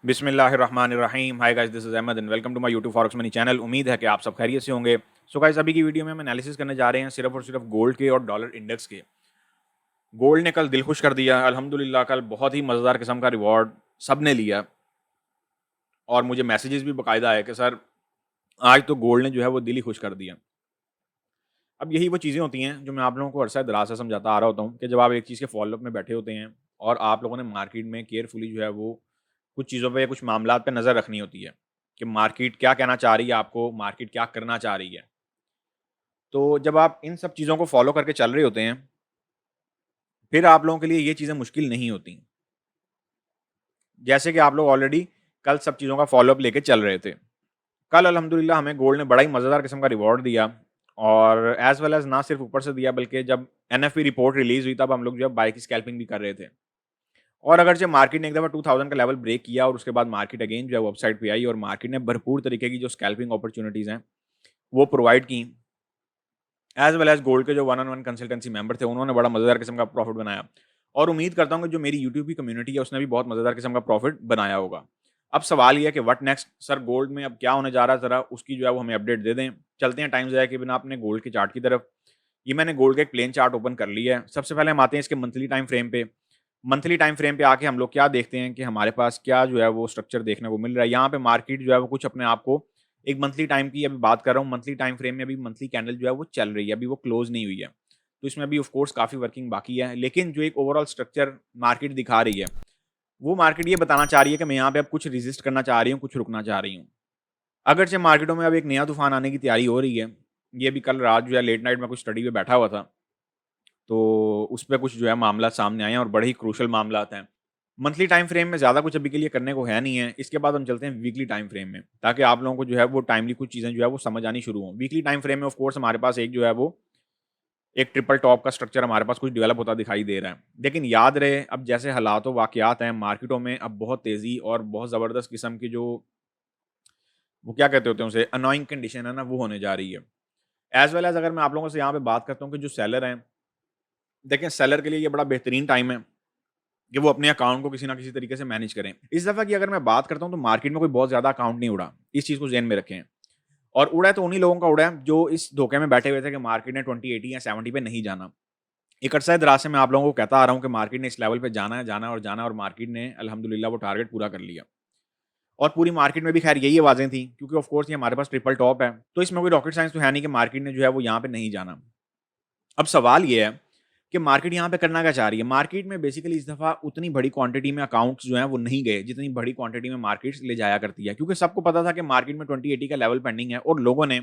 बिस्मिल्लाहिर्रहमानिर्रहीम। Hi guys, this is Ahmad and welcome to my YouTube forex money channel. उम्मीद है कि आप सब खैरियत से होंगे। सो गाइस, अभी की वीडियो में हम एनालिसिस करने जा रहे हैं सिर्फ और सिर्फ गोल्ड के और डॉलर इंडेक्स के। गोल्ड ने कल दिल खुश कर दिया अल्हम्दुलिल्लाह। कल बहुत ही मज़ेदार किस्म का रिवॉर्ड सब ने लिया और मुझे मैसेजेस भी बाकायदा आए कि सर आज तो गोल्ड ने जो है वो दिल ही खुश कर दिया। अब यही वो चीज़ें होती हैं जो मैं आप लोगों को अरसा दराज से समझाता आ रहा होता हूँ कि जब आप एक चीज़ के फॉलोअप में बैठे होते हैं और आप लोगों ने मार्केट में केयरफुली जो है वो कुछ चीज़ों पे, कुछ मामलात पे नज़र रखनी होती है कि मार्केट क्या कहना चाह रही है आपको, मार्केट क्या करना चाह रही है। तो जब आप इन सब चीज़ों को फॉलो करके चल रहे होते हैं, फिर आप लोगों के लिए ये चीज़ें मुश्किल नहीं होती। जैसे कि आप लोग ऑलरेडी कल सब चीज़ों का फॉलोअप लेके चल रहे थे। कल अल्हम्दुलिल्लाह हमें गोल्ड ने बड़ा ही मज़ेदार किस्म का रिवॉर्ड दिया और एज़ वेल एज़ ना सिर्फ ऊपर से दिया, बल्कि जब एनएफपी रिपोर्ट रिलीज़ हुई तब हम लोग जो है बाय की स्कैल्पिंग भी कर रहे थे। और अगरचे मार्केट ने एक दफ़ा 2000 का लेवल ब्रेक किया और उसके बाद मार्केट अगेन जो है वो अपसाइड पे आई और मार्केट ने भरपूर तरीके की जो स्कैल्पिंग अपॉर्च्युनिटीज़ हैं, वो प्रोवाइड की। एज़ वेल एज़ गोल्ड के जो one on one consultancy member थे, उन्होंने बड़ा मज़ेदार किस्म का प्रॉफिट बनाया और उम्मीद करता हूँ कि जो मेरी यूट्यूब की कम्युनिटी है, उसने भी बहुत मज़ेदार किस्म का प्रॉफिट बनाया होगा। अब सवाल ये है कि व्हाट नेक्स्ट? सर गोल्ड में अब क्या होने जा रहा है, ज़रा उसकी जो है वो हमें अपडेट दे दें। चलते हैं टाइम ज़ाया किए बिना अपने गोल्ड के चार्ट की तरफ। ये मैंने गोल्ड का एक प्लेन चार्ट ओपन कर लिया है। सबसे पहले हम आते हैं इसके मंथली टाइम फ्रेम पे। मंथली टाइम फ्रेम पे आके हम लोग क्या देखते हैं कि हमारे पास क्या जो है वो स्ट्रक्चर देखने को मिल रहा है। यहाँ पे मार्केट जो है वो कुछ अपने आप को एक मंथली टाइम की अभी बात कर रहा हूँ, मंथली टाइम फ्रेम में अभी मंथली कैंडल जो है वो चल रही है, अभी वो क्लोज नहीं हुई है। तो इसमें अभी ऑफ कोर्स काफ़ी वर्किंग बाकी है, लेकिन जो एक ओवरऑल स्ट्रक्चर मार्केट दिखा रही है, वो मार्केट ये बताना चाह रही है कि मैं यहाँ पे अब कुछ रेजिस्ट करना चाह रही हूँ, कुछ रुकना चाह रही हूँ। अगरचे मार्केटों में अब एक नया तूफान आने की तैयारी हो रही है। ये भी कल रात जो है लेट नाइट में कुछ स्टडी पे बैठा हुआ था, तो उस पे कुछ जो है मामला सामने आए हैं और बड़े ही क्रूशियल मामलात हैं। मंथली टाइम फ्रेम में ज़्यादा कुछ अभी के लिए करने को है नहीं है। इसके बाद हम चलते हैं वीकली टाइम फ्रेम में, ताकि आप लोगों को जो है वो टाइमली कुछ चीज़ें जो है वो समझ आनी शुरू हों। वीकली टाइम फ्रेम में ऑफ कोर्स हमारे पास एक जो है वो एक ट्रिपल टॉप का स्ट्रक्चर हमारे पास कुछ डेवलप होता दिखाई दे रहा है। लेकिन याद रहे, अब जैसे हालात व वाक़यात हैं मार्केटों में, अब बहुत तेज़ी और बहुत ज़बरदस्त किस्म की जो वो क्या कहते होते हैं उसे, अनोइंग कंडीशन है ना, वो होने जा रही है। एज़ वेल एज़ अगर मैं आप लोगों से यहाँ पे बात करता हूँ कि जो सेलर हैं, देखें सेलर के लिए ये बड़ा बेहतरीन टाइम है कि वो अपने अकाउंट को किसी न किसी तरीके से मैनेज करें। इस दफ़ा की अगर मैं बात करता हूँ तो मार्केट में कोई बहुत ज़्यादा अकाउंट नहीं उड़ा। इस चीज़ को ज़हन में रखें। और उड़ा है तो उन्हीं लोगों का उड़ा है जो इस धोखे में बैठे हुए थे कि मार्केट ने 20, 80 या 70 पे नहीं जाना। एक अरसा दराज से मैं आप लोगों को कहता आ रहा हूँ कि मार्केट ने इस लेवल पे जाना है, जाना है और जाना है, और मार्केट ने अल्हम्दुलिल्लाह वो टारगेट पूरा कर लिया। और पूरी मार्केट में भी खैर यही आवाज़ें थी, क्योंकि ऑफ कोर्स ये हमारे पास ट्रिपल टॉप है। तो इसमें कोई रॉकेट साइंस तो है नहीं कि मार्केट ने जो है वो यहाँ पे नहीं जाना। अब सवाल ये है कि मार्केट यहाँ पे करना क्या चाह रही है? मार्केट में बेसिकली इस दफ़ा उतनी बड़ी क्वांटिटी में अकाउंट्स जो हैं वो नहीं गए, जितनी बड़ी क्वांटिटी में मार्केट्स ले जाया करती है। क्योंकि सबको पता था कि मार्केट में 20-80 का लेवल पेंडिंग है और लोगों ने,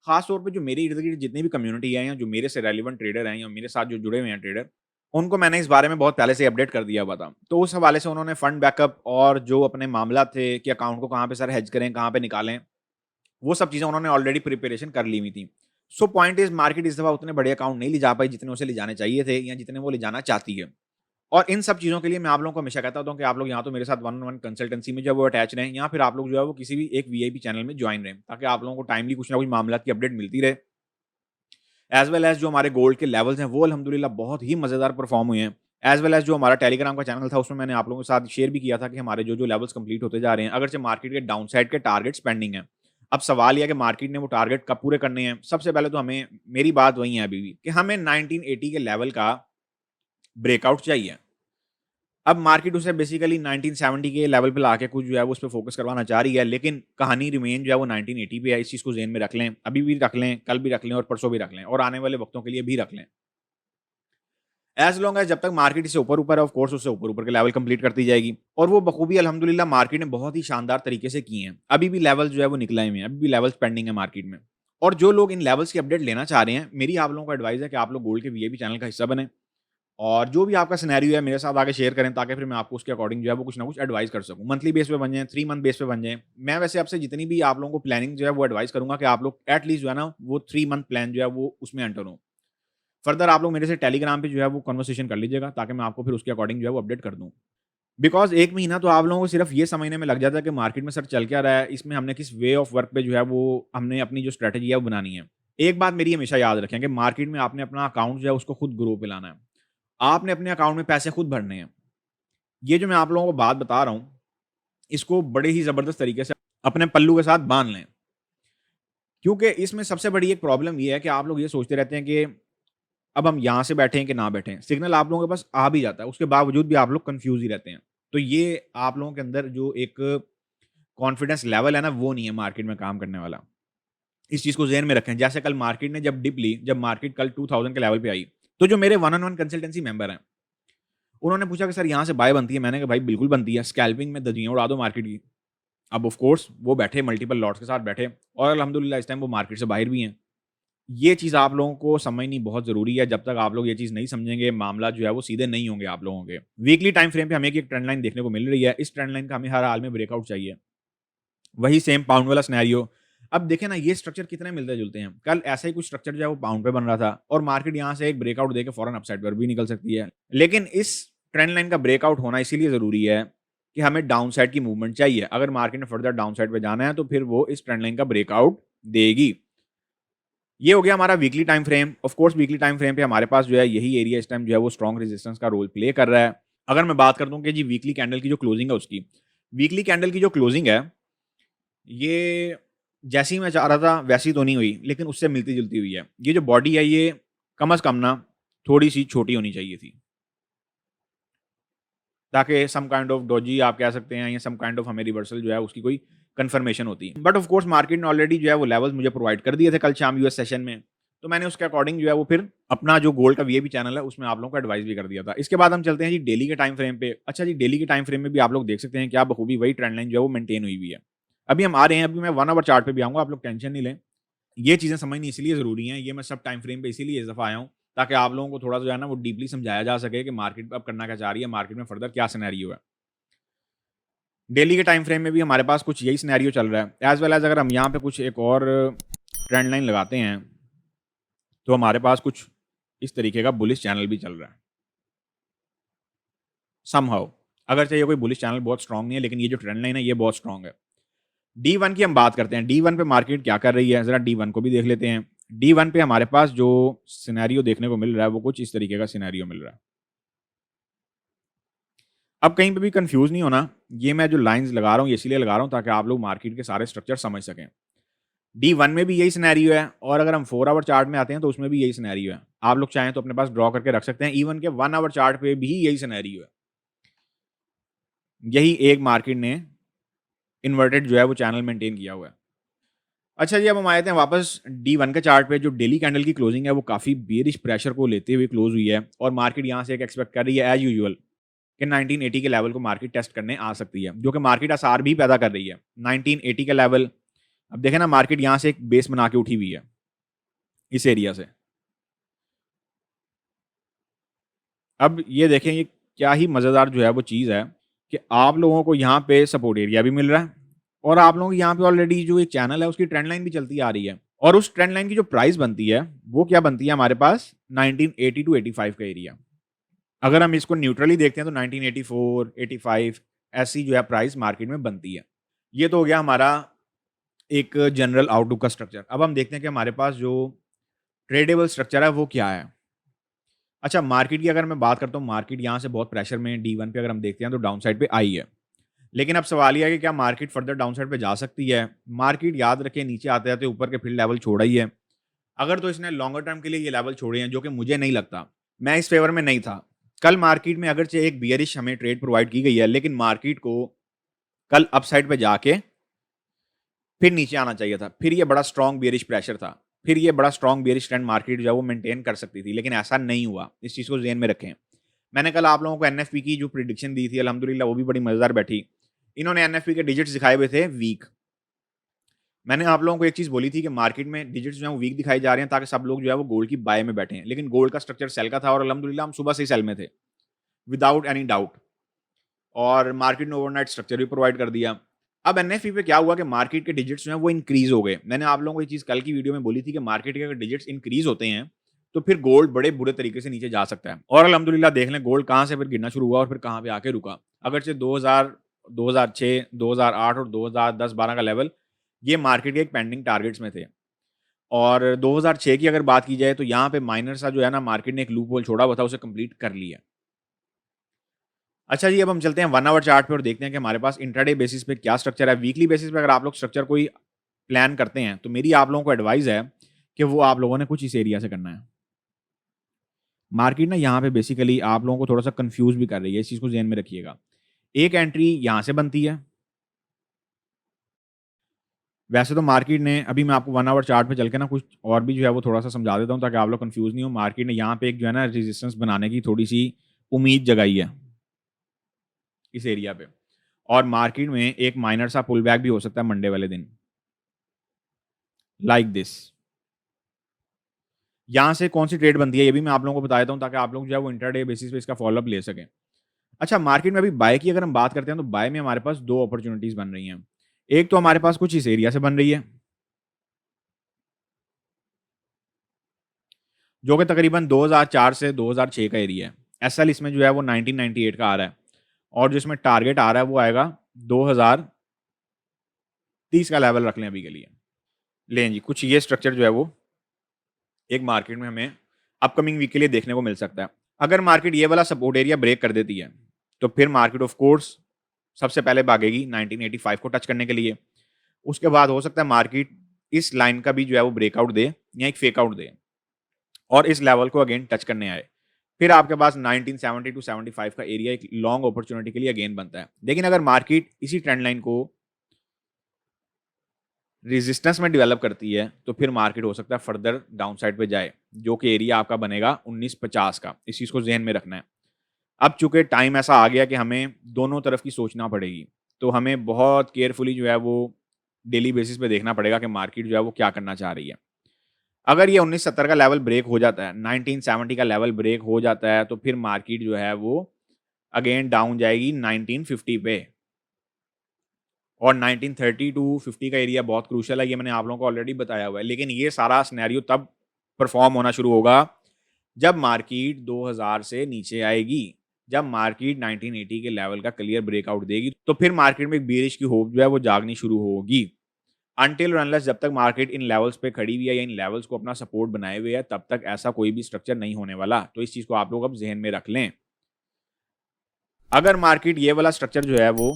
खास तौर पे जो मेरे इर्द-गिर्द जितनी भी कम्युनिटी है या जो मेरे से रेलेवेंट ट्रेडर हैं या मेरे साथ जो जुड़े हुए हैं ट्रेडर, उनको मैंने इस बारे में बहुत पहले से अपडेट कर दिया हुआ था। तो उस हवाले से उन्होंने फंड बैकअप और जो अपने मामला थे कि अकाउंट को कहाँ पे सर हेज करें, कहाँ पे निकालें, वो सब चीज़ें उन्होंने ऑलरेडी प्रिपरेशन कर ली हुई थी। सो पॉइंट इज़ मार्केट इस दफ़ा उतने बड़े अकाउंट नहीं ले जा पाई जितने उसे ले जाने चाहिए थे या जितने वो ले जाना चाहती है। और इन सब चीज़ों के लिए मैं आप लोगों को हमेशा कहता होता हूँ कि आप लोग या तो मेरे साथ वन ऑन वन कंसल्टेंसी में जो है वो अटैच रहें, या फिर आप लोग जो है वो किसी भी एक वीआईपी चैनल में जॉइन रहें, ताकि आप लोगों को टाइमली कुछ ना कुछ मामलात की अपडेट मिलती रहे। एज़ वेल एज़ जो हमारे गोल्ड के लेवल्स हैं वो अल्हम्दुलिल्लाह बहुत ही मज़ेदार परफ़ॉर्म हुए हैं। एज़ वेल एज़ जो हमारा टेलीग्राम का चैनल था उसमें मैंने आप लोगों के साथ शेयर भी किया था कि हमारे जो लेवल्स कंप्लीट होते जा रहे हैं, अगरचे मार्केट के डाउनसाइड के टारगेट्स पेंडिंग हैं। अब सवाल ये है कि मार्केट ने वो टारगेट कब पूरे करने हैं? सबसे पहले तो हमें, मेरी बात वही है अभी भी, कि हमें 1980 के लेवल का ब्रेकआउट चाहिए। अब मार्केट उसे बेसिकली 1970 के लेवल पे लाके कुछ जो है वो उस पे फोकस करवाना चाह रही है, लेकिन कहानी रिमेन जो है वो 1980 पे है। इस चीज़ को ज़हन में रख लें, अभी भी रख लें, कल भी रख लें और परसों भी रख लें और आने वाले वक्तों के लिए भी रख लें। एज़ लॉन्ग एज़ जब तक मार्केट इससे ऊपर-ऊपर है, ऑफ कोर्स उससे ऊपर-ऊपर के लेवल कंप्लीट करती जाएगी और वो बखूबी अल्हम्दुलिल्लाह मार्केट ने बहुत ही शानदार तरीके से किए हैं। अभी भी लेवल जो है वो निकले हुए हैं, अभी भी लेवल्स पेंडिंग है मार्केट में। और जो लोग इन लेवल्स की अपडेट लेना चाह रहे हैं, मेरी आप लोगों को एडवाइस है कि आप लोग गोल्ड के वीआईपी चैनल का हिस्सा बनें और जो भी आपका सिनेरियो है मेरे साथ आके शेयर करें, ताकि फिर मैं आपको उसके अकॉर्डिंग जो है वो कुछ ना कुछ एडवाइस कर सकूँ। मंथली बेस पे बन जाएँ, 3 मंथ बेस पे बन जाएँ। मैं वैसे आपसे जितनी भी आप लोगों को प्लानिंग जो है वो एडवाइस करूँगा कि आप लोग एट लीस्ट जो है ना वो 3 मंथ प्लान जो है वो उसमें एंटर हों। फर्दर आप लोग मेरे से टेलीग्राम पे जो है वो कन्वर्सेशन कर लीजिएगा, ताकि मैं आपको फिर उसके अकॉर्डिंग जो है वो अपडेट कर दूँ। बिकॉज़ 1 महीना तो आप लोगों को सिर्फ़ ये समझने में लग जाता है कि मार्केट में सर चल क्या रहा है, इसमें हमने किस वे ऑफ वर्क पे जो है वो हमने अपनी जो स्ट्रैटेजी है वो बनानी है। एक बात मेरी हमेशा याद रखें कि मार्केट में आपने अपना अकाउंट जो है उसको खुद ग्रो पे लाना है। आपने अपने अकाउंट में पैसे खुद भरने हैं। ये जो मैं आप लोगों को बात बता रहा हूँ, इसको बड़े ही ज़बरदस्त तरीके से अपने पल्लू के साथ बाँध लें। क्योंकि इसमें सबसे बड़ी एक प्रॉब्लम ये है कि आप लोग ये सोचते रहते हैं कि अब हम यहाँ से बैठें कि ना बैठें। सिग्नल आप लोगों के पास आ भी जाता है, उसके बावजूद भी आप लोग कन्फ्यूज़ ही रहते हैं। तो ये आप लोगों के अंदर जो एक कॉन्फिडेंस लेवल है ना, वो नहीं है मार्केट में काम करने वाला। इस चीज़ को ज़हन में रखें। जैसे कल मार्केट ने जब डिप ली, जब मार्केट कल 2000 के लेवल पे आई, तो जो मेरे one on one consultancy member हैं, उन्होंने पूछा कि सर यहाँ से बाय बनती है? मैंने कहा भाई बिल्कुल बनती है, स्कैल्पिंग में धज्जियाँ उड़ा दो मार्केट की। अब ऑफ कोर्स वो बैठे मल्टीपल लॉट्स के साथ बैठे और अल्हम्दुलिल्लाह इस टाइम वो मार्केट से बाहर भी हैं। ये चीज़ आप लोगों को समझनी बहुत ज़रूरी है। जब तक आप लोग ये चीज़ नहीं समझेंगे, मामला जो है वो सीधे नहीं होंगे आप लोगों के। वीकली टाइम फ्रेम पे हमें एक ट्रेंड लाइन देखने को मिल रही है। इस ट्रेंड लाइन का हमें हर हाल में ब्रेकआउट चाहिए। वही सेम पाउंड वाला सिनेरियो। अब देखें ना, ये स्ट्रक्चर कितने मिलते-जुलते हैं। कल ऐसा ही कुछ स्ट्रक्चर जो है वो पाउंड पे बन रहा था और मार्केट यहाँ से एक ब्रेकआउट देके फौरन अपसाइड पर भी निकल सकती है। लेकिन इस ट्रेंड लाइन का ब्रेकआउट होना इसीलिए ज़रूरी है कि हमें डाउन साइड की मूवमेंट चाहिए। अगर मार्केट ने फर्दर डाउन साइड पे जाना है तो फिर वो इस ट्रेंड लाइन का ब्रेकआउट देगी। ये हो गया हमारा weekly time frame. Of course weekly time frame पे हमारे पास जो है यही एरिया इस टाइम जो है वो स्ट्रॉन्ग रेजिस्टेंस का रोल प्ले कर रहा है। अगर मैं बात करता हूँ कि जी वीकली कैंडल की जो क्लोजिंग है उसकी, वीकली कैंडल की जो क्लोजिंग है, ये जैसी मैं चाह रहा था वैसी तो नहीं हुई, लेकिन उससे मिलती-जुलती हुई है। ये जो बॉडी है ये कम से कम ना थोड़ी-सी छोटी होनी चाहिए थी, ताकि सम काइंड ऑफ डॉजी आप कह सकते हैं या सम काइंड ऑफ हमें रिवर्सल जो है उसकी कोई कन्फर्मेशन होती है। बट ऑफ कोर्स मार्केट ने ऑलरेडी जो है वो लेवल्स मुझे प्रोवाइड कर दिए थे कल शाम यूएस सेशन में। तो मैंने उसके अकॉर्डिंग जो है वो फिर अपना जो गोल्ड का वीआईपी चैनल है उसमें आप लोगों को एडवाइस भी कर दिया था। इसके बाद हम चलते हैं जी डेली के टाइम फ्रेम पे। अच्छा जी, डेली के टाइम फ्रेम में भी आप लोग देख सकते हैं क्या बखूबी वही ट्रेंड लाइन जो है वो मेंटेन हुई हुई है। अभी हम आ रहे हैं, अभी मैं 1 आवर चार्ट पे भी आऊँगा, आप लोग टेंशन नहीं लें। ये चीज़ें समझनी इसलिए ज़रूरी हैं, ये मैं सब टाइम फ्रेम पे इसीलिए इस दफ़ा आया हूँ, ताकि आप लोगों को थोड़ा-सा जो है ना वो डीपली समझाया जा सके कि मार्केट अब करना क्या चाह रही है, मार्केट में फर्दर क्या सिनेरियो है। डेली के टाइम फ्रेम में भी हमारे पास कुछ यही सिनेरियो चल रहा है। एज़ वेल एज़ अगर हम यहाँ पे कुछ एक और ट्रेंड लाइन लगाते हैं, तो हमारे पास कुछ इस तरीके का बुलिश चैनल भी चल रहा है। समहाउ अगरचे ये कोई बुलिश चैनल बहुत स्ट्रॉन्ग नहीं है, लेकिन ये जो ट्रेंड लाइन है ये बहुत स्ट्रॉन्ग है। D1 की हम बात करते हैं। D1 पे मार्केट क्या कर रही है, ज़रा D1 को भी देख लेते हैं। D1 पे हमारे पास जो सिनेरियो देखने को मिल रहा है, वो कुछ इस तरीके का सिनेरियो मिल रहा है। अब कहीं पे भी कंफ्यूज नहीं होना। ये मैं जो लाइंस लगा रहा हूँ, ये इसीलिए लगा रहा हूँ ताकि आप लोग मार्केट के सारे स्ट्रक्चर समझ सकें। D1 में भी यही सिनेरियो है और अगर हम 4 आवर चार्ट में आते हैं तो उसमें भी यही सिनेरियो है। आप लोग चाहें तो अपने पास ड्रॉ करके रख सकते हैं। इवन के 1 आवर चार्ट पे भी यही सिनेरियो है। यही एक मार्केट ने इन्वर्टेड जो है वो चैनल मेंटेन किया हुआ है। अच्छा जी, अब हम आए थे वापस D1 के चार्ट पे। जो डेली कैंडल की क्लोजिंग है वो काफ़ी बेयरिश प्रेशर को लेते हुए क्लोज हुई है और मार्केट यहाँ से एक एक्सपेक्ट कर रही है एज यूजुअल कि 1980 के लेवल को मार्केट टेस्ट करने आ सकती है, जो कि मार्केट आसार भी पैदा कर रही है। 1980 का लेवल, अब देखें ना, मार्केट यहाँ से एक बेस बना के उठी हुई है इस एरिया से। अब ये देखें, ये क्या ही मज़ेदार जो है वो चीज़ है कि आप लोगों को यहाँ पे सपोर्ट एरिया भी मिल रहा है और आप लोगों को यहाँ पे ऑलरेडी जो एक चैनल है उसकी ट्रेंड लाइन भी चलती आ रही है और उस ट्रेंड लाइन की जो प्राइस बनती है वो क्या बनती है हमारे पास 1980 टू 85 का एरिया। अगर हम इसको न्यूट्रली देखते हैं तो 1984, 85 ऐसी जो है प्राइस मार्केट में बनती है। ये तो हो गया हमारा एक जनरल आउटलुक का स्ट्रक्चर। अब हम देखते हैं कि हमारे पास जो ट्रेडेबल स्ट्रक्चर है वो क्या है। अच्छा, मार्केट की अगर मैं बात करता हूँ, मार्केट यहाँ से बहुत प्रेशर में D1 पे अगर हम देखते हैं तो डाउन साइड पे आई है। लेकिन अब सवाल ये है कि क्या मार्केट फर्दर डाउन साइड पे जा सकती है? मार्केट याद रखें नीचे आते-आते ऊपर के फील्ड लेवल छोड़ा ही है। अगर तो इसने लॉन्गर टर्म के लिए ये लेवल छोड़े हैं, जो कि मुझे नहीं लगता। मैं इस फेवर में नहीं था। कल मार्केट में अगरचे एक बियरिश हमें ट्रेड प्रोवाइड की गई है, लेकिन मार्केट को कल अपसाइड पे जाके फिर नीचे आना चाहिए था। फिर ये बड़ा स्ट्रॉन्ग बियरिश प्रेशर था। फिर ये बड़ा स्ट्रॉन्ग बियरिश ट्रेंड मार्केट जो है वो मेंटेन कर सकती थी, लेकिन ऐसा नहीं हुआ। इस चीज़ को ज़हन में रखें। मैंने कल आप लोगों को एनएफपी की जो प्रेडिक्शन दी थी, अल्हम्दुलिल्लाह वो भी बड़ी मज़ेदार बैठी। इन्होंने एनएफपी के डिजिट्स दिखाए हुए थे वीक। मैंने आप लोगों को एक चीज़ बोली थी कि मार्केट में डिजिट्स जो है वो वीक दिखाई जा रहे हैं ताकि सब लोग जो है वो गोल्ड की बाय में बैठे हैं। लेकिन गोल्ड का स्ट्रक्चर सेल का था और अल्हम्दुलिल्लाह हम सुबह से ही सेल में थे, विदाउट एनी डाउट। और मार्केट ने ओवरनाइट स्ट्रक्चर भी प्रोवाइड कर दिया। अब एनएफपी पे क्या हुआ कि मार्केट के डिजिट्स जो हैं वो इंक्रीज़ हो गए। मैंने आप लोगों को ये चीज़ कल की वीडियो में बोली थी कि मार्केट के अगर डिजिट्स इंक्रीज़ होते हैं, तो फिर गोल्ड बड़े बुरे तरीके से नीचे जा सकता है। और अल्हम्दुलिल्लाह देख लें गोल्ड कहाँ से फिर गिरना शुरू हुआ और फिर कहाँ पे आके रुका। अगरचे 2000, 2006, 2008 और 2010-12 का लेवल, ये मार्केट के एक पेंडिंग टारगेट्स में थे। और 2006 की अगर बात की जाए तो यहाँ पे माइनर सा जो है ना, मार्केट ने एक लूप होल छोड़ा हुआ था, उसे कंप्लीट कर लिया। अच्छा जी, अब हम चलते हैं 1 आवर चार्ट पे और देखते हैं कि हमारे पास इंट्राडे बेसिस पे क्या स्ट्रक्चर है। वीकली बेसिस पे अगर आप लोग स्ट्रक्चर कोई प्लान करते हैं, तो मेरी आप लोगों को एडवाइस है कि वो आप लोगों ने कुछ इस एरिया से करना है। मार्केट ना यहाँ पे बेसिकली आप लोगों को थोड़ा-सा कन्फ्यूज़ भी कर रही है, इस चीज़ को ज़हन में रखिएगा। एक एंट्री यहाँ से बनती है। वैसे तो मार्केट ने अभी मैं आपको 1 आवर चार्ट पे चल के ना कुछ और भी जो है वो थोड़ा-सा समझा देता हूँ ताकि आप लोग कन्फ्यूज़ नहीं हो। मार्केट ने यहाँ पे एक जो है ना रेजिस्टेंस बनाने की थोड़ी-सी उम्मीद जगाई है, इस एरिया पे। और मार्केट में एक माइनर सा पुल बैक भी हो सकता है मंडे वाले दिन, लाइक दिस। यहाँ से कौन-सी ट्रेड बनती है, ये भी मैं आप लोगों को बता देता हूँ ताकि आप लोग जो है वो इंट्राडे बेसिस पे इसका फ़ॉलो-अप ले सकें। अच्छा, मार्केट में अभी बाय की अगर हम बात करते हैं, तो बाय में हमारे पास 2 अपॉर्च्युनिटीज़ बन रही हैं। एक तो हमारे पास कुछ इस एरिया से बन रही है, जो कि तकरीबन 2004 से 2006 का एरिया है। एसएल इसमें जो है वो 1998 का आ रहा है और जो इसमें टारगेट आ रहा है वो आएगा 2030 का लेवल रख लें अभी के लिए। लें जी, कुछ ये स्ट्रक्चर जो है वो एक मार्केट में हमें अपकमिंग वीक के लिए देखने को मिल सकता है। अगर मार्केट ये वाला सपोर्ट एरिया ब्रेक कर देती है, तो फिर मार्केट ऑफ कोर्स सबसे पहले भागेगी 1985 को टच करने के लिए। उसके बाद हो सकता है मार्केट इस लाइन का भी जो है वो ब्रेकआउट दे या एक फेक आउट दे और इस लेवल को अगेन टच करने आए। फिर आपके पास 1970 टू 75 का एरिया एक लॉन्ग अपॉर्चुनिटी के लिए अगेन बनता है। लेकिन अगर मार्केट इसी ट्रेंड लाइन को रेजिस्टेंस में डेवलप करती है, तो फिर मार्केट हो सकता है फर्दर डाउन साइड पे जाए, जो कि एरिया आपका बनेगा 1950 का। इस चीज़ को ज़हन में रखना है। अब चूँकि टाइम ऐसा आ गया कि हमें दोनों तरफ की सोचना पड़ेगी, तो हमें बहुत केयरफुली जो है वो डेली बेसिस पे देखना पड़ेगा कि मार्केट जो है वो क्या करना चाह रही है। अगर ये 1970 का लेवल ब्रेक हो जाता है, 1970 का लेवल ब्रेक हो जाता है, तो फिर मार्केट जो है वो अगेन डाउन जाएगी 1950 पे और 1930 टू 50 का एरिया बहुत क्रूशियल है, ये मैंने आप लोगों को ऑलरेडी बताया हुआ है। लेकिन ये सारा सिनेरियो तब परफॉर्म होना शुरू होगा जब मार्केट 2000 से नीचे आएगी। जब मार्केट 1980 के लेवल का क्लियर ब्रेकआउट देगी, तो फिर मार्केट में एक बेरिश की होप जो है वो जागनी शुरू होगी। अनटिल और अनलेस जब तक मार्केट इन लेवल्स पे खड़ी हुई है या इन लेवल्स को अपना सपोर्ट बनाए हुए है, तब तक ऐसा कोई भी स्ट्रक्चर नहीं होने वाला। तो इस चीज़ को आप लोग अब ज़हन में रख लें। अगर मार्केट ये वाला स्ट्रक्चर जो है वो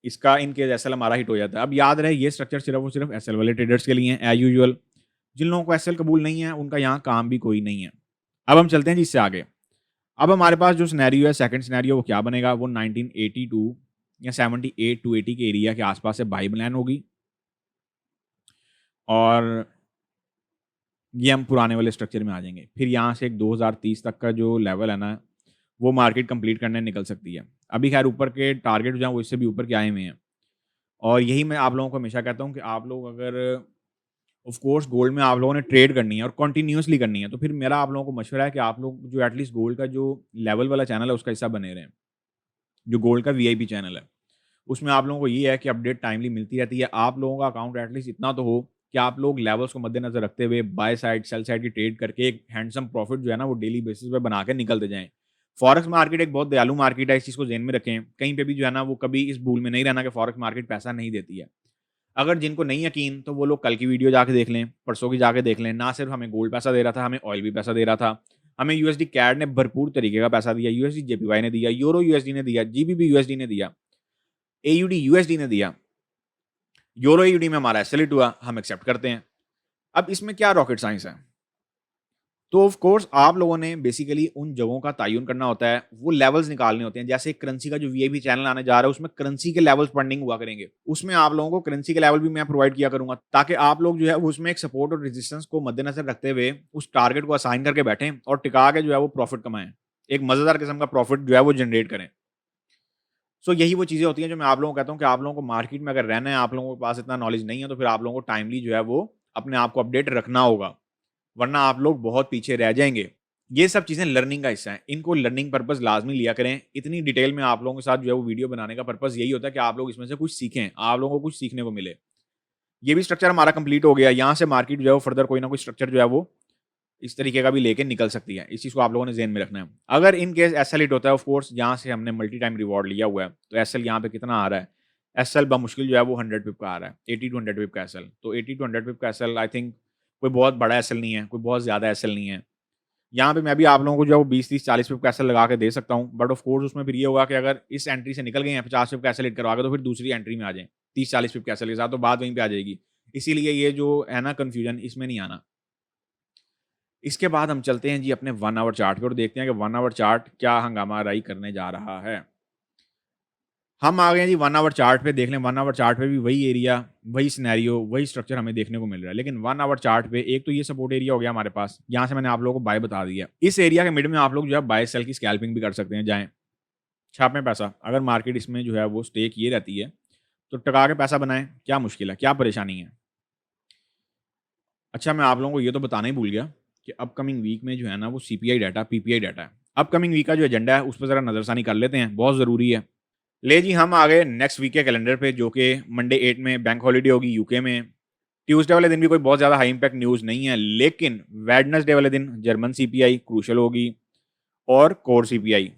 इसका इन केस एसएल हमारा हिट हो जाता है। अब याद रहे ये स्ट्रक्चर सिर्फ और सिर्फ एसएल वाले ट्रेडर्स के लिए है एज़ यूजुअल। जिन लोगों को एसएल कबूल नहीं है, उनका यहाँ काम भी कोई नहीं है। अब हम चलते हैं जी इससे आगे। अब हमारे पास जो सिनेरियो है, सेकंड सिनेरियो वो क्या बनेगा? वो 1982 या 78 टू 80 के एरिया के आसपास से बाई प्लान होगी और ये हम पुराने वाले स्ट्रक्चर में आ जाएँगे। फिर यहाँ से एक 2030 तक का जो लेवल है ना, वो मार्केट कंप्लीट करने निकल सकती है। अभी खैर ऊपर के टारगेट जो हैं वो इससे भी ऊपर के आए हुए हैं और यही मैं आप लोगों को हमेशा कहता हूँ कि आप लोग अगर ऑफ कोर्स गोल्ड में आप लोगों ने ट्रेड करनी है और कंटिन्यूअसली करनी है, तो फिर मेरा आप लोगों को मशवरा है कि आप लोग जो एटलीस्ट गोल्ड का जो लेवल वाला चैनल है उसका हिस्सा बने रहें। जो गोल्ड का वीआईपी चैनल है, उसमें आप लोगों को ये है कि अपडेट टाइमली मिलती रहती है। आप लोगों का अकाउंट एटलीस्ट इतना तो हो कि आप लोग लेवल्स को मद्देनज़र रखते हुए बाय साइड, सेल साइड की ट्रेड करके एक हैंडसम प्रॉफिट जो है ना वो डेली बेसिस पे बना के निकलते जाएँ। फॉरेक्स मार्केट एक बहुत दयालु मार्केट है, इस चीज़ को ज़हन में रखें। कहीं पे भी जो है ना वो कभी इस भूल में नहीं रहना कि फॉरेक्स मार्केट पैसा नहीं देती है। अगर जिनको नहीं यकीन तो वो लोग कल की वीडियो जाके देख लें, परसों की जाके देख लें। ना सिर्फ हमें गोल्ड पैसा दे रहा था, हमें ऑयल भी पैसा दे रहा था। हमें यूएसडी कैड ने भरपूर तरीके का पैसा दिया, यूएसडी जेपीवाई ने दिया, यूरो यूएसडी ने दिया, जीबीबी यूएसडी ने दिया, एयूडी यूएसडी ने दिया। यूरो एयूडी में हमारा एसएलइट हुआ, हम एक्सेप्ट करते हैं। अब इसमें क्या रॉकेट साइंस है? तो ऑफ कोर्स आप लोगों ने बेसिकली उन जगहों का तयन करना होता है, वो लेवल्स निकालने होते हैं। जैसे करेंसी का जो वीआईपी चैनल आने जा रहा है, उसमें करेंसी के लेवल्स फंडिंग हुआ करेंगे। उसमें आप लोगों को करेंसी के लेवल भी मैं प्रोवाइड किया करूँगा, ताकि आप लोग जो है उसमें एक सपोर्ट और रेजिस्टेंस को मद्देनज़र रखते हुए उस टारगेट को असाइन करके बैठें और टिका के जो है वो प्रॉफिट कमाएँ। एक मज़ेदार किस्म का प्रॉफिट जो है वो जनरेट करें। सो यही वो चीज़ें होती हैं जो मैं आप लोगों को कहता हूँ कि आप लोगों को मार्केट में अगर रहना है, आप लोगों के पास इतना नॉलेज नहीं है, तो फिर आप लोगों को टाइमली जो है वो अपने आप को अपडेट रखना होगा, वरना आप लोग बहुत पीछे रह जाएँगे। ये सब चीज़ें लर्निंग का हिस्सा है। इनको लर्निंग पर्पज़ लाज़मी लिया करें। इतनी डिटेल में आप लोगों के साथ जो है वो वीडियो बनाने का पर्पज़ यही होता है कि आप लोग इसमें से कुछ सीखें, आप लोगों को कुछ सीखने को मिले। ये भी स्ट्रक्चर हमारा कंप्लीट हो गया। यहाँ से मार्केट जो है वो फर्दर कोई ना कोई स्ट्रक्चर जो है वो इस तरीके का भी लेके निकल सकती है। इस चीज़ को आप लोगों ने ज़हन में रखना है। अगर इन केस एसएल हिट होता है, ऑफ कोर्स यहाँ से हमने मल्टी टाइम रिवॉर्ड लिया हुआ है, तो एसएल यहाँ पे कितना आ रहा है? एसएल बमुश्किल जो है वो 100 पिप का आ रहा है, 80 टू 100 पिप का एसएल। तो 80 टू 100 पिप का एसएल आई थिंक कोई बहुत बड़ा एसएल नहीं है, कोई बहुत ज़्यादा एसएल नहीं है। यहाँ पे मैं भी आप लोगों को जो है वो 20, 30, 40 पिप का एसएल लगा के दे सकता हूँ, बट ऑफ कोर्स उसमें फिर ये होगा कि अगर इस एंट्री से निकल गए हैं 50 पिप का एसएल हिट करवा के, तो फिर दूसरी एंट्री में आ जाएँ 30-40 पिप के एसएल के साथ, तो बात वहीं पे आ जाएगी। इसीलिए ये जो है ना कन्फ्यूजन, इसमें नहीं आना। इसके बाद हम चलते हैं जी अपने 1 आवर चार्ट पे और देखते हैं कि 1 आवर चार्ट क्या हंगामा राई करने जा रहा है। हम आ गए हैं जी 1 आवर चार्ट पे, देख लें 1 आवर चार्ट पे भी वही एरिया, वही सिनेरियो, वही स्ट्रक्चर हमें देखने को मिल रहा है। लेकिन 1 आवर चार्ट पे एक तो ये सपोर्ट एरिया हो गया हमारे पास, यहाँ से मैंने आप लोगों को बाय बता दिया। इस एरिया के मिड में आप लोग जो है बाय सेल की स्कैल्पिंग भी कर सकते हैं, जाएँ, छापें पैसा। अगर मार्केट इसमें जो है वो स्टे किए रहती है, तो टका के पैसा बनाएँ, क्या मुश्किल है, क्या परेशानी है? अच्छा, मैं आप लोगों को ये तो बताना ही भूल गया कि अपकमिंग वीक में जो है ना वो सीपीआई डाटा, पीपीआई डाटा है। अपकमिंग वीक का जो एजेंडा है उस पे ज़रा नज़रसानी कर लेते हैं, बहुत ज़रूरी है। ले जी, हम आ गए नेक्स्ट वीक के कैलेंडर पे, जो कि मंडे 8 में बैंक हॉलिडे होगी यूके में। ट्यूसडे वाले दिन भी कोई बहुत ज़्यादा हाई इम्पैक्ट न्यूज़ नहीं है, लेकिन वेडनेसडे वाले दिन जर्मन सीपीआई क्रूशियल होगी और कोर सीपीआई,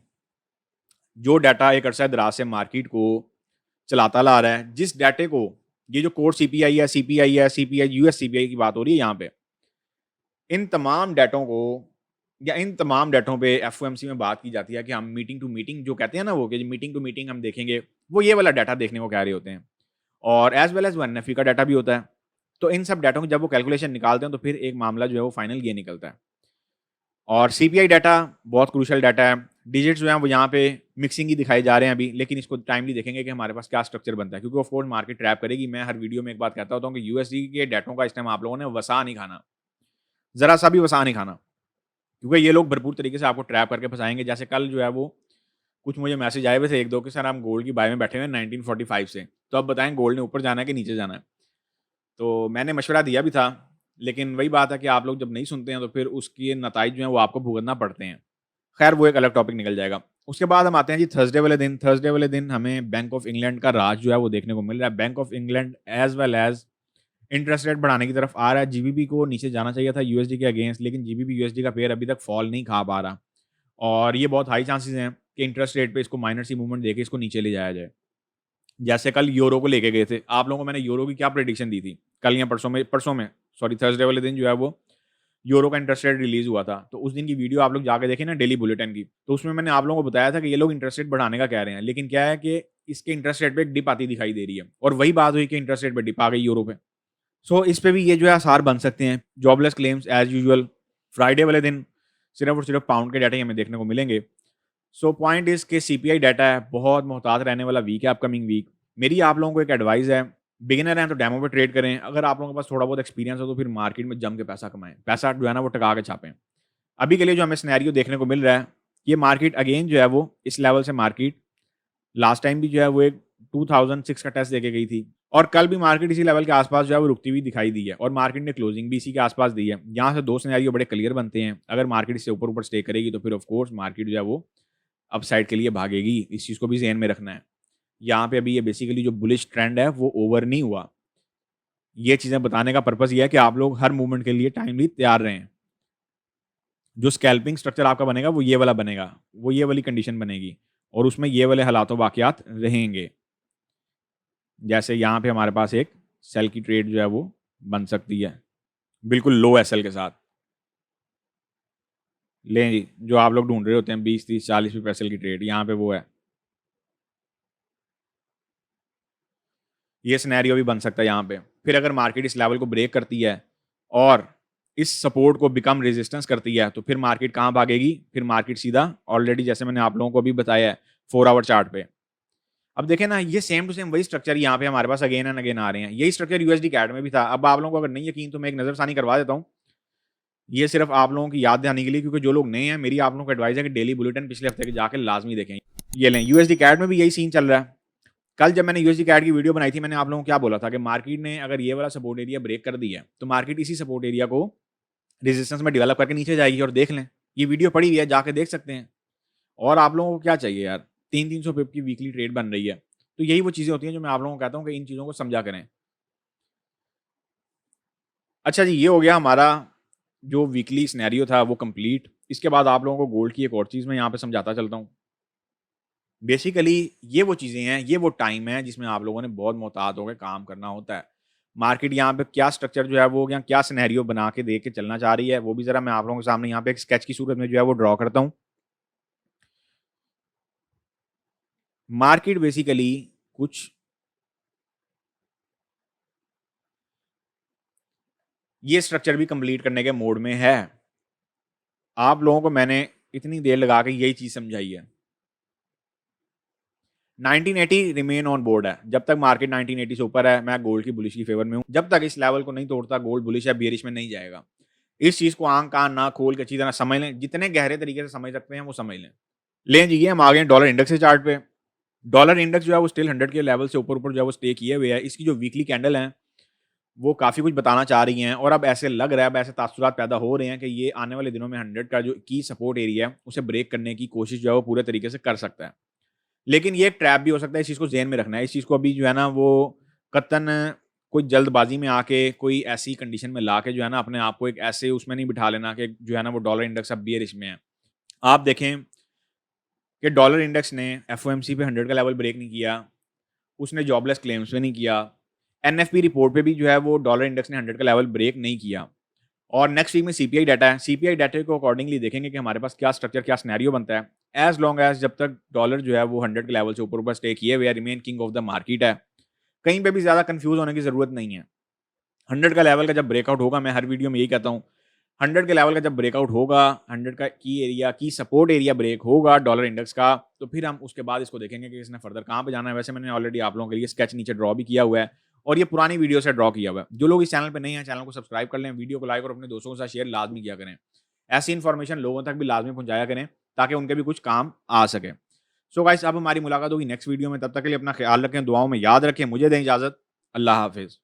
जो डाटा एक अरसा दराज से मार्केट को चलाता ला रहा है। जिस डाटे को, ये जो कोर सीपीआई है, सीपीआई है, सीपीआई, यूएस सीपीआई की बात हो रही है यहाँ पे, इन तमाम डाटों को या इन तमाम डाटों पे एफओएमसी में बात की जाती है कि हम मीटिंग टू मीटिंग जो कहते हैं ना, वो कि मीटिंग टू मीटिंग हम देखेंगे, वो ये वाला डाटा देखने को कह रहे होते हैं। और एज वेल एज वो एनएफई का डाटा भी होता है। तो इन सब डाटों की जब वो कैलकुलेशन निकालते हैं, तो फिर एक मामला जो है वो फाइनल ये निकलता है। और सीपीआई डाटा बहुत क्रूशियल डाटा है। डिजिट्स जो हैं वो यहाँ पे मिक्सिंग ही दिखाए जा रहे हैं अभी, लेकिन इसको टाइमली देखेंगे कि हमारे पास क्या स्ट्रक्चर बनता है, क्योंकि ऑफ कोर्स मार्केट ट्रैप करेगी। मैं हर वीडियो में एक बात कहता होता हूँ कि यूएसडी के डाटों का इस टाइम आप लोगों ने वसा नहीं खाना, जरा सा भी वसा नहीं खाना, क्योंकि ये लोग भरपूर तरीके से आपको ट्रैप करके फंसाएंगे। जैसे कल जो है वो कुछ मुझे मैसेज आए हुए थे 1-2 के, सर हम गोल्ड की बाय में बैठे हुए हैं 1945 से, तो अब बताएं गोल्ड ने ऊपर जाना है कि नीचे जाना है? तो मैंने मशवरा दिया भी था, लेकिन वही बात है कि आप लोग जब नहीं सुनते हैं तो फिर उसके नताइज जो हैं वो आपको भुगतना पड़ते हैं। खैर, वो एक अलग टॉपिक निकल जाएगा। उसके बाद हम आते हैं जी थर्सडे वाले दिन। थर्सडे वाले दिन हमें बैंक ऑफ इंग्लैंड का राज जो है वो देखने को मिल रहा है। Bank of England as well as interest rate बढ़ाने की तरफ आ रहा है। जीबीपी को नीचे जाना चाहिए था यूएसडी के अगेंस्ट, लेकिन जीबीपी यूएसडी का पेयर अभी तक फॉल नहीं खा पा रहा, और ये बहुत हाई चांसेस हैं कि इंटरेस्ट रेट पे इसको माइनर सी मूवमेंट देके इसको नीचे ले जाया जाए। जैसे कल यूरो को लेके गए थे, आप लोगों को मैंने यूरो की क्या प्रेडिक्शन दी थी? कल या परसों में सॉरी, थर्सडे वाले दिन जो है वो यूरो का इंटरेस्ट रेट रिलीज हुआ था। तो उस दिन की वीडियो आप लोग जाके देखें ना, डेली बुलेटिन की, तो उसमें मैंने आप लोगों को बताया था कि ये लोग इंटरेस्ट रेट बढ़ाने का कह रहे हैं, लेकिन क्या है कि इसके इंटरेस्ट रेट पे एक डिप आती दिखाई दे रही है, और वही बात हुई कि इंटरेस्ट रेट पे डिप आ गई यूरो पे। सो इस पे भी ये जो है आसार बन सकते हैं। Jobless claims as usual Friday वाले दिन सिर्फ और सिर्फ पाउंड के डाटा ही हमें देखने को मिलेंगे। सो पॉइंट इज के सीपीआई डाटा है, बहुत मोहतात रहने वाला वीक है अपकमिंग वीक। मेरी आप लोगों को एक एडवाइस है, बिगिनर हैं तो डेमो पे ट्रेड करें। अगर आप लोगों के पास थोड़ा बहुत एक्सपीरियंस हो तो फिर मार्केट में जम के पैसा कमाएं, पैसा जो है ना वो टका के छापें। अभी के लिए जो हमें सिनेरियो देखने को मिल रहा है, ये मार्केट अगेन जो है वो इस लेवल से मार्केट लास्ट टाइम भी जो है वो एक 2006 का टेस्ट देके गई थी, और कल भी मार्केट इसी लेवल के आसपास जो है वो रुकती हुई दिखाई दी है, और मार्केट ने क्लोजिंग भी इसी के आसपास दी है। यहाँ से दो सिनेरियो बड़े क्लियर बनते हैं। अगर मार्केट इससे ऊपर ऊपर स्टे करेगी तो फिर ऑफ कोर्स मार्केट जो है वो अपसाइड के लिए भागेगी। इस चीज़ को भी ज़हन में रखना है। यहाँ पे अभी ये बेसिकली जो बुलिश ट्रेंड है वो ओवर नहीं हुआ। ये चीज़ें बताने का पर्पज़ ये है कि आप लोग हर मूवमेंट के लिए टाइमली तैयार रहें। जो स्कैल्पिंग स्ट्रक्चर आपका बनेगा वो ये वाला बनेगा, वो ये वाली कंडीशन बनेगी, और उसमें ये वाले हालात वाक़यात रहेंगे। जैसे यहाँ पे हमारे पास एक सेल की ट्रेड जो है वो बन सकती है, बिल्कुल लो एसएल के साथ। लें जी, जो आप लोग ढूँढ रहे होते हैं 20, 30, 40 रुपये एसएल की ट्रेड, यहाँ पे वो है। ये सिनेरियो भी बन सकता है यहाँ पे। फिर अगर मार्केट इस लेवल को ब्रेक करती है और इस सपोर्ट को बिकम रेजिस्टेंस करती है, तो फिर मार्केट कहाँ भागेगी? फिर मार्केट सीधा ऑलरेडी जैसे मैंने आप लोगों को अभी बताया है 4 आवर चार्ट पे। अब देखें ना, ये सेम टू सेम वही स्ट्रक्चर यहाँ पे हमारे पास अगेन एंड अगेन आ रहे हैं। यही स्ट्रक्चर यूएसडी कैट में भी था। अब आप लोगों को अगर नहीं यकीन तो मैं एक नज़रसानी करवा देता हूँ। ये सिर्फ आप लोगों की याद दिलाने के लिए, क्योंकि जो लोग नए हैं, मेरी आप लोगों को एडवाइस है कि डेली बुलेटिन पिछले हफ्ते के जाके लाजमी देखें। ये लें, यूएसडी कैट में भी यही सीन चल रहा है। कल जब मैंने यूएसडी कैट की वीडियो बनाई थी, मैंने आप लोगों को क्या बोला था कि मार्केट ने अगर ये वाला सपोर्ट एरिया ब्रेक कर दिया है, तो मार्केट इसी सपोर्ट एरिया को रेजिस्टेंस में डेवलप करके नीचे जाएगी। और देख लें, ये वीडियो पड़ी हुई है, जाके देख सकते हैं। और आप लोगों को क्या चाहिए यार, 300-300 पिप की वीकली ट्रेड बन रही है। तो यही वो चीज़ें होती हैं जो मैं आप लोगों को कहता हूँ कि इन चीज़ों को समझा करें। अच्छा जी, ये हो गया हमारा जो वीकली सिनेरियो था वो कंप्लीट। इसके बाद आप लोगों को गोल्ड की एक और चीज़ मैं यहाँ पे समझाता चलता हूँ। बेसिकली ये वो चीज़ें हैं, ये वो टाइम है जिसमें आप लोगों ने बहुत मोहतात होकर काम करना होता है। मार्केट यहाँ पे क्या स्ट्रक्चर जो है वो क्या सिनेरियो बना के दे के चलना चाह रही है, वो भी ज़रा मैं आप लोगों के सामने यहाँ पे एक स्केच की सूरत में जो है वो ड्रॉ करता हूँ। मार्केट बेसिकली कुछ ये स्ट्रक्चर भी कंप्लीट करने के मोड में है। आप लोगों को मैंने इतनी देर लगा के यही चीज़ समझाई है। 1980 रिमेन ऑन बोर्ड है। जब तक मार्केट 1980 से ऊपर है, मैं गोल्ड की बुलिश की फेवर में हूँ। जब तक इस लेवल को नहीं तोड़ता, गोल्ड बुलिश है, बियरिश में नहीं जाएगा। इस चीज़ को आंख कान ना खोल के अच्छी तरह समझ लें, जितने गहरे तरीके से समझ सकते हैं वो समझ लें। लें जी, हम आ गए डॉलर इंडेक्स के चार्ट पे। डॉलर इंडेक्स जो है वो स्टिल 100 के लेवल से ऊपर-ऊपर जो है वो स्टे किए हुए है। इसकी जो वीकली कैंडल है, वो काफ़ी कुछ बताना चाह रही हैं और अब ऐसे लग रहा है, अब ऐसे तासुरात पैदा हो रहे हैं कि ये आने वाले दिनों में 100 का जो की सपोर्ट एरिया है, उसे ब्रेक करने की कोशिश जो है वो पूरे तरीके से कर सकता है। लेकिन ये एक ट्रैप भी हो सकता है, इस चीज़ को ज़हन में रखना है। इस चीज़ को अभी जो है ना वो कतन कोई जल्दबाज़ी में आके, कोई ऐसी कंडीशन में लाके जो है ना अपने आप को एक ऐसे उसमें नहीं बिठा लेना कि जो है ना वो डॉलर इंडेक्स अब बियरिश में है। आप देखें कि डॉलर इंडेक्स ने एफओएमसी पे 100 का लेवल ब्रेक नहीं किया, उसने जॉबलेस क्लेम्स पे नहीं किया, एनएफपी रिपोर्ट पे भी जो है वो डॉलर इंडेक्स ने 100 का लेवल ब्रेक नहीं किया। और नेक्स्ट वीक में सीपीआई डाटा है। सीपीआई डाटा को अकॉर्डिंगली देखेंगे कि हमारे पास क्या स्ट्रक्चर, क्या सिनेरियो बनता है। एज़ लॉन्ग एज़ जब तक डॉलर जो है वो 100 के लेवल से ऊपर-ऊपर स्टे किए हुए है, remain king of the market है। कहीं पे भी ज़्यादा कन्फ्यूज़ होने की ज़रूरत नहीं है। 100 का लेवल का जब ब्रेकआउट होगा, मैं हर वीडियो में यही कहता हूँ, 100 के लेवल का जब ब्रेकआउट होगा, 100 का की सपोर्ट एरिया ब्रेक होगा डॉलर इंडेक्स का, तो फिर हम उसके बाद इसको देखेंगे कि इसने फर्दर कहाँ पे जाना है। वैसे मैंने ऑलरेडी आप लोगों के लिए स्केच नीचे ड्रॉ भी किया हुआ है और ये पुरानी वीडियो से ड्रॉ किया हुआ है। जो लोग इस चैनल पे नहीं हैं, चैनल को सब्सक्राइब कर लें, वीडियो को लाइक और अपने दोस्तों के साथ शेयर लाज़मी किया करें। ऐसी इन्फॉर्मेशन लोगों तक भी लाज़मी पहुँचाया करें, ताकि उनके भी कुछ काम आ सके। सो गाइस, अब हमारी मुलाकात होगी नेक्स्ट वीडियो में। तब तक के लिए अपना ख्याल रखें, दुआओं में याद रखें। मुझे दें इजाज़त। अल्लाह हाफ़िज़।